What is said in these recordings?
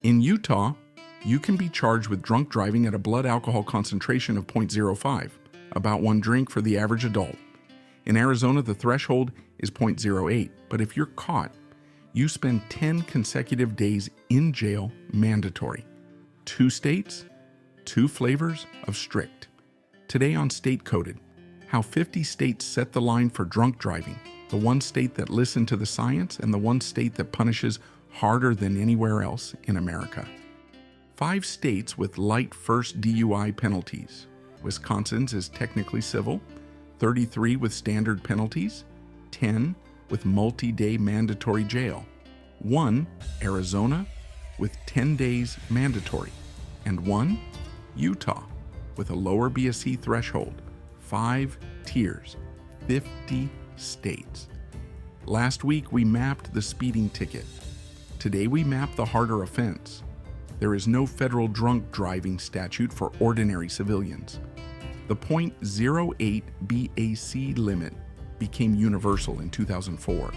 In Utah, you can be charged with drunk driving at a blood alcohol concentration of 0.05, about 1 drink for the average adult. In Arizona, the threshold is 0.08, but if you're caught, you spend 10 consecutive days in jail, mandatory. 2 states, 2 flavors of strict. Today on State Coded, how 50 states set the line for drunk driving, the one state that listened to the science and the one state that punishes harder than anywhere else in America. 5 states with light first DUI penalties. Wisconsin's is technically civil, 33 with standard penalties, 10 with multi-day mandatory jail. 1, Arizona, with 10 days mandatory. And 1, Utah, with a lower BSC threshold. 5 tiers, 50 states. Last week we mapped the speeding ticket. Today we map the harder offense. There is no federal drunk driving statute for ordinary civilians. The .08 BAC limit became universal in 2004,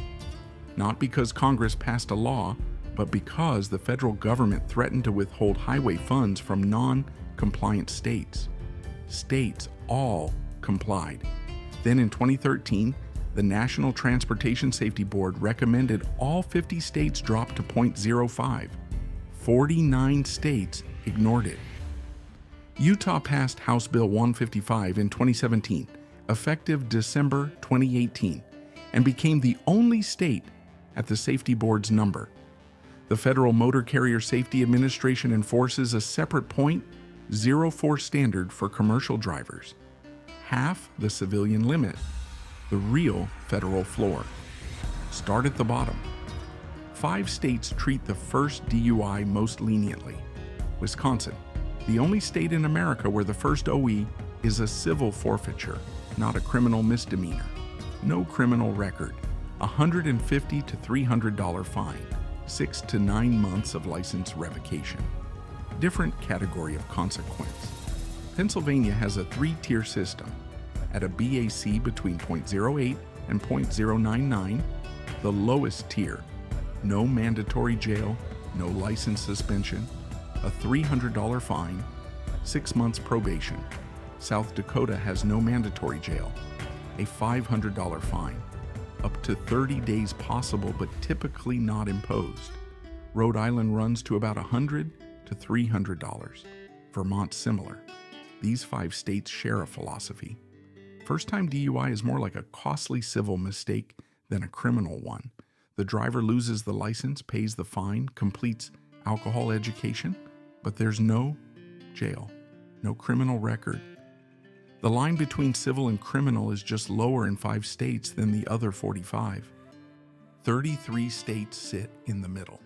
not because Congress passed a law, but because the federal government threatened to withhold highway funds from non-compliant states. States all complied. Then in 2013, the National Transportation Safety Board recommended all 50 states drop to .05. 49 states ignored it. Utah passed House Bill 155 in 2017, effective December 2018, and became the only state at the safety board's number. The Federal Motor Carrier Safety Administration enforces a separate .04 standard for commercial drivers, half the civilian limit, the real federal floor. Start at the bottom. 5 states treat the first DUI most leniently. Wisconsin, the only state in America where the first OE is a civil forfeiture, not a criminal misdemeanor. No criminal record, $150 to $300 fine, 6 to 9 months of license revocation. Different category of consequence. Pennsylvania has a 3-tier system. At a BAC between .08 and .099, the lowest tier, no mandatory jail, no license suspension, a $300 fine, 6 months probation. South Dakota has no mandatory jail, a $500 fine, up to 30 days possible but typically not imposed. Rhode Island runs to about $100 to $300. Vermont similar. These 5 states share a philosophy. First-time DUI is more like a costly civil mistake than a criminal one. The driver loses the license, pays the fine, completes alcohol education, but there's no jail, no criminal record. The line between civil and criminal is just lower in 5 states than the other 45. 33 states sit in the middle.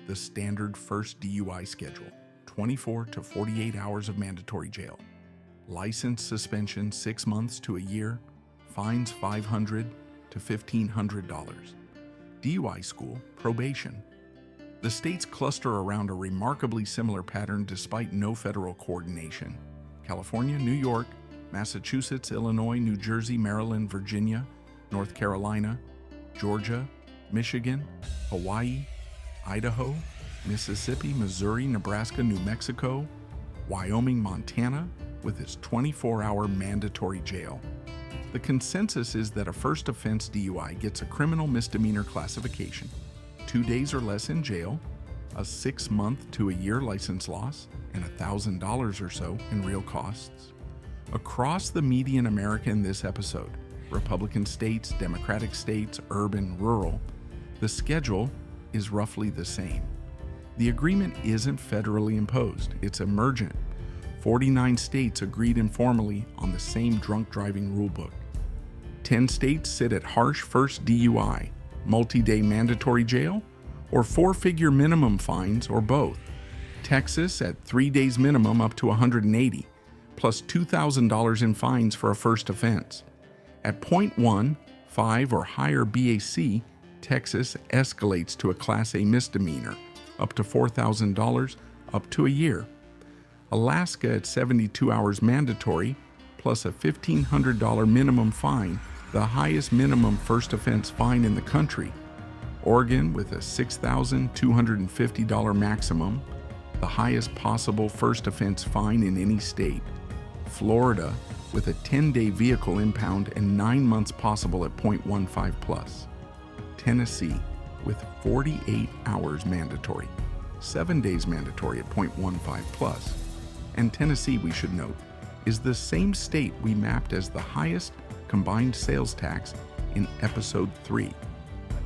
The standard first DUI schedule, 24 to 48 hours of mandatory jail. License suspension 6 months to a year, fines $500 to $1,500. DUI school, probation. The states cluster around a remarkably similar pattern despite no federal coordination. California, New York, Massachusetts, Illinois, New Jersey, Maryland, Virginia, North Carolina, Georgia, Michigan, Hawaii, Idaho, Mississippi, Missouri, Nebraska, New Mexico, Wyoming, Montana, with its 24-hour mandatory jail. The consensus is that a first offense DUI gets a criminal misdemeanor classification, 2 days or less in jail, a 6-month to a year license loss, and $1,000 or so in real costs. Across the median America in this episode, Republican states, Democratic states, urban, rural, the schedule is roughly the same. The agreement isn't federally imposed, it's emergent. 49 states agreed informally on the same drunk driving rulebook. 10 states sit at harsh first DUI, multi-day mandatory jail, or 4-figure minimum fines, or both. Texas at 3 days minimum up to $180, plus $2,000 in fines for a first offense. At .1, 5 or higher BAC, Texas escalates to a Class A misdemeanor, up to $4,000, up to a year. Alaska at 72 hours mandatory, plus a $1,500 minimum fine, the highest minimum first offense fine in the country. Oregon with a $6,250 maximum, the highest possible first offense fine in any state. Florida with a 10-day vehicle impound and 9 months possible at .15 plus. Tennessee with 48 hours mandatory, 7 days mandatory at .15 plus. And Tennessee, we should note, is the same state we mapped as the highest combined sales tax in episode 3,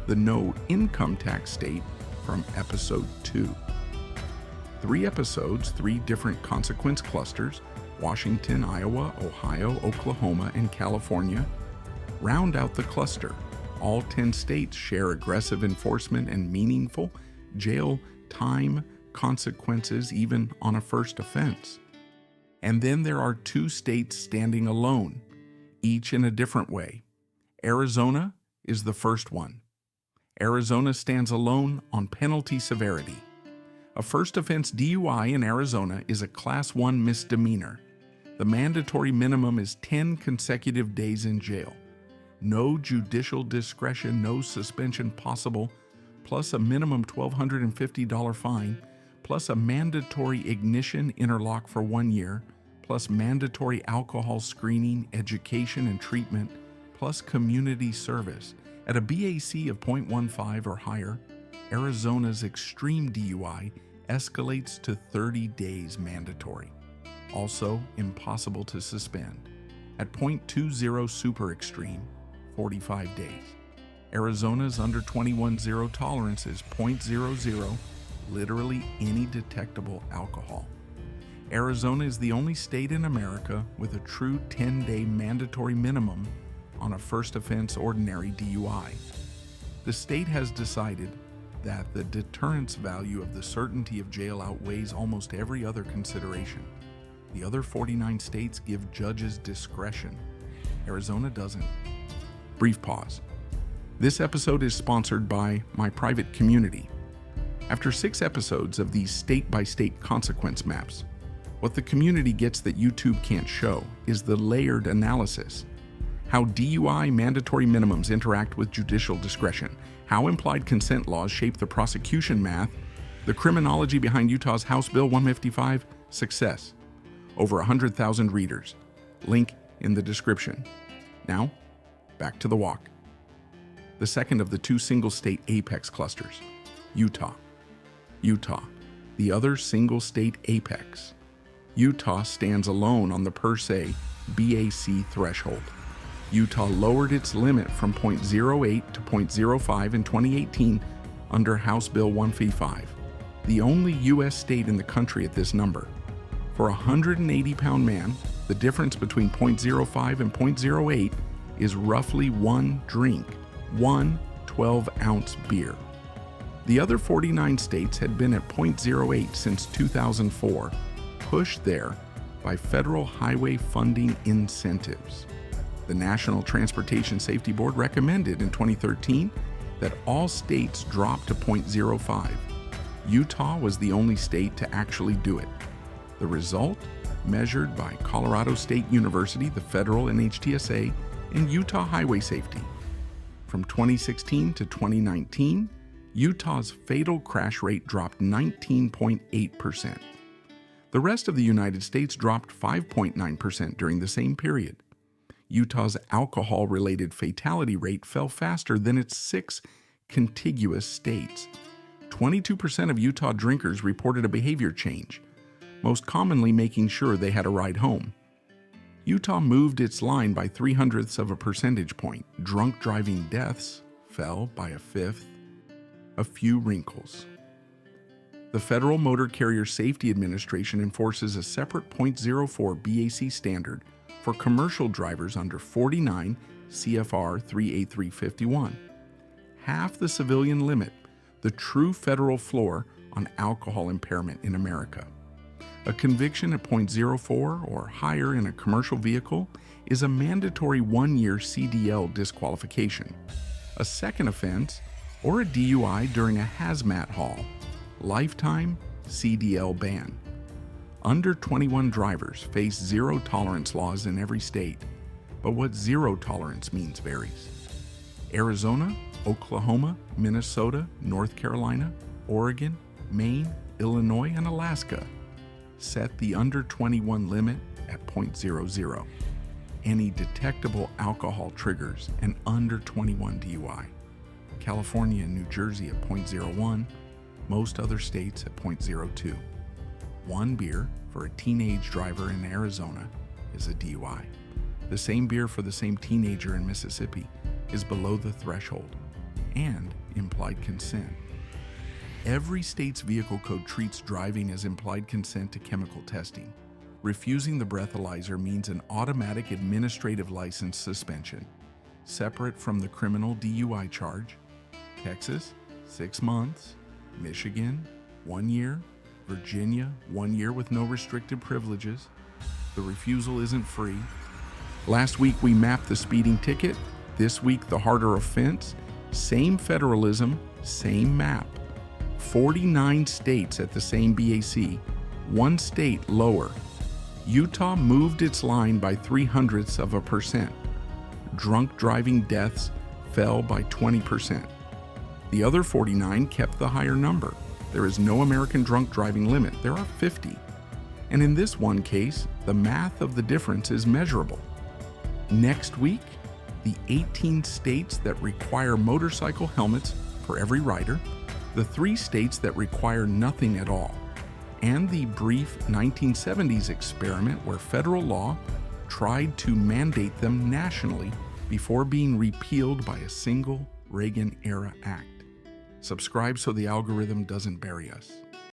the no income tax state from episode 2. 3 episodes, 3 different consequence clusters, Washington, Iowa, Ohio, Oklahoma, and California, round out the cluster. All 10 states share aggressive enforcement and meaningful jail time consequences even on a first offense. And then there are 2 states standing alone, each in a different way. Arizona is the first one. Arizona stands alone on penalty severity. A first offense DUI in Arizona is a Class 1 misdemeanor. The mandatory minimum is 10 consecutive days in jail. No judicial discretion, no suspension possible, plus a minimum $1,250 fine, plus a mandatory ignition interlock for 1 year, plus mandatory alcohol screening, education, and treatment, plus community service. At a BAC of .15 or higher, Arizona's extreme DUI escalates to 30 days mandatory. Also impossible to suspend. At .20 super extreme, 45 days. Arizona's under 21 zero tolerance is .00, literally any detectable alcohol. Arizona is the only state in America with a true 10-day mandatory minimum on a first offense ordinary DUI. The state has decided that the deterrence value of the certainty of jail outweighs almost every other consideration. The other 49 states give judges discretion. Arizona doesn't. Brief pause. This episode is sponsored by my private community. After 6 episodes of these state-by-state consequence maps, what the community gets that YouTube can't show is the layered analysis. How DUI mandatory minimums interact with judicial discretion, how implied consent laws shape the prosecution math, the criminology behind Utah's House Bill 155, success. Over 100,000 readers. Link in the description. Now, back to the walk. The second of the 2 single-state apex clusters, Utah. Utah, the other single-state apex. Utah stands alone on the per se BAC threshold. Utah lowered its limit from .08 to .05 in 2018 under House Bill 155, the only U.S. state in the country at this number. For a 180-pound man, the difference between .05 and .08 is roughly 1 drink, 1 12-ounce beer. The other 49 states had been at .08 since 2004, pushed there by federal highway funding incentives. The National Transportation Safety Board recommended in 2013 that all states drop to .05. Utah was the only state to actually do it. The result, measured by Colorado State University, the federal NHTSA, and Utah Highway Safety. From 2016 to 2019, Utah's fatal crash rate dropped 19.8%. The rest of the United States dropped 5.9% during the same period. Utah's alcohol-related fatality rate fell faster than its 6 contiguous states. 22% of Utah drinkers reported a behavior change, most commonly making sure they had a ride home. Utah moved its line by 0.03 of a percentage point. Drunk driving deaths fell by 1/5. A few wrinkles. The Federal Motor Carrier Safety Administration enforces a separate .04 BAC standard for commercial drivers under 49 CFR 38351. Half the civilian limit, the true federal floor on alcohol impairment in America. A conviction at .04 or higher in a commercial vehicle is a mandatory 1-year CDL disqualification. A second offense, or a DUI during a hazmat haul, lifetime CDL ban. Under 21 drivers face zero tolerance laws in every state, but what zero tolerance means varies. Arizona, Oklahoma, Minnesota, North Carolina, Oregon, Maine, Illinois, and Alaska set the under 21 limit at 0.00. Any detectable alcohol triggers an under 21 DUI. California and New Jersey at 0.01, most other states at 0.02. One beer for a teenage driver in Arizona is a DUI. The same beer for the same teenager in Mississippi is below the threshold and implied consent. Every state's vehicle code treats driving as implied consent to chemical testing. Refusing the breathalyzer means an automatic administrative license suspension, separate from the criminal DUI charge. Texas, 6 months. Michigan, 1 year. Virginia, 1 year with no restricted privileges. The refusal isn't free. Last week we mapped the speeding ticket. This week the harder offense. Same federalism, same map. 49 states at the same BAC, one state lower. Utah moved its line by 0.03%. Drunk driving deaths fell by 20%. The other 49 kept the higher number. There is no American drunk driving limit. There are 50. And in this one case, the math of the difference is measurable. Next week, the 18 states that require motorcycle helmets for every rider, the 3 states that require nothing at all, and the brief 1970s experiment where federal law tried to mandate them nationally before being repealed by a single Reagan-era act. Subscribe so the algorithm doesn't bury us.